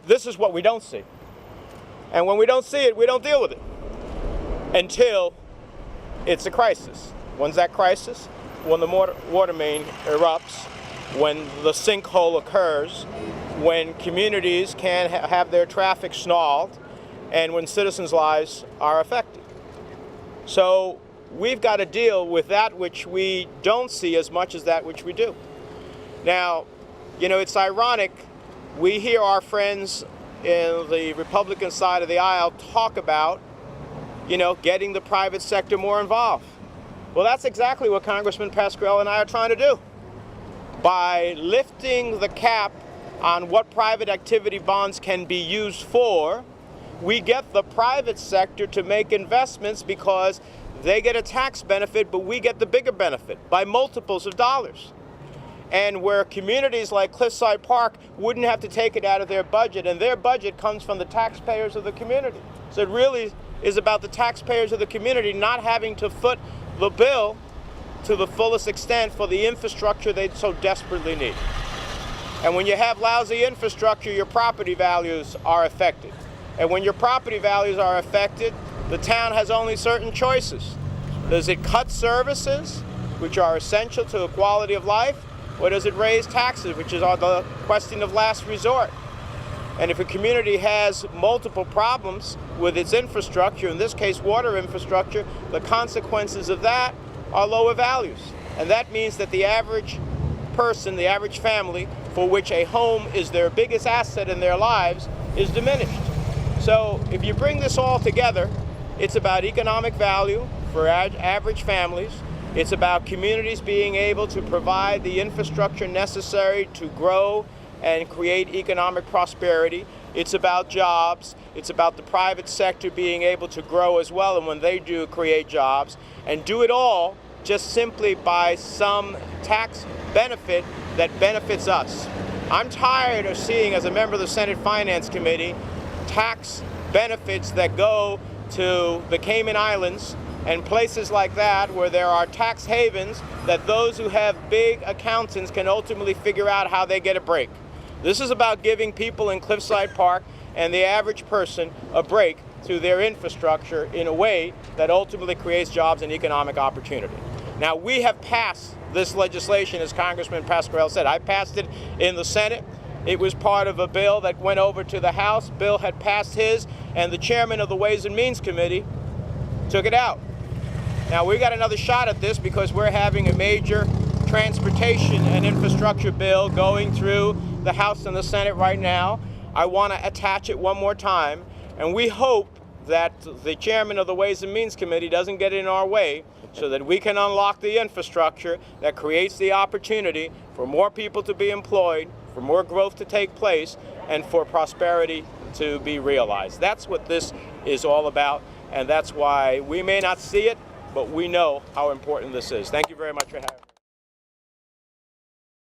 This is what we don't see. And when we don't see it, we don't deal with it until it's a crisis. When's that crisis? When the water main erupts, when the sinkhole occurs, when communities can't have their traffic snarled, and when citizens' lives are affected. So we've got to deal with that which we don't see as much as that which we do. Now, it's ironic. We hear our friends in the Republican side of the aisle talk about, getting the private sector more involved. Well, that's exactly what Congressman Pascrell and I are trying to do. By lifting the cap on what private activity bonds can be used for, we get the private sector to make investments because they get a tax benefit, but we get the bigger benefit by multiples of dollars. And where communities like Cliffside Park wouldn't have to take it out of their budget, and their budget comes from the taxpayers of the community. So it really is about the taxpayers of the community not having to foot the bill to the fullest extent for the infrastructure they so desperately need. And when you have lousy infrastructure, your property values are affected. And when your property values are affected, the town has only certain choices. Does it cut services, which are essential to the quality of life, or does it raise taxes, which is the question of last resort? And if a community has multiple problems with its infrastructure, in this case water infrastructure, the consequences of that are lower values. And that means that the average person, the average family, for which a home is their biggest asset in their lives, is diminished. So if you bring this all together, it's about economic value for average families. It's about communities being able to provide the infrastructure necessary to grow and create economic prosperity. It's about jobs. It's about the private sector being able to grow as well, and when they do, create jobs, and do it all just simply by some tax benefit that benefits us. I'm tired of seeing, as a member of the Senate Finance Committee, tax benefits that go to the Cayman Islands and places like that where there are tax havens that those who have big accountants can ultimately figure out how they get a break. This is about giving people in Cliffside Park and the average person a break through their infrastructure in a way that ultimately creates jobs and economic opportunity. Now, we have passed this legislation, as Congressman Pascrell said. I passed it in the Senate. It was part of a bill that went over to the House. Bill had passed his, and the chairman of the Ways and Means Committee took it out. Now, we got another shot at this because we're having a major transportation and infrastructure bill going through the House and the Senate right now. I want to attach it one more time, and we hope that the chairman of the Ways and Means Committee doesn't get in our way so that we can unlock the infrastructure that creates the opportunity for more people to be employed, for more growth to take place, and for prosperity to be realized. That's what this is all about, and that's why we may not see it, but we know how important this is. Thank you very much for having me.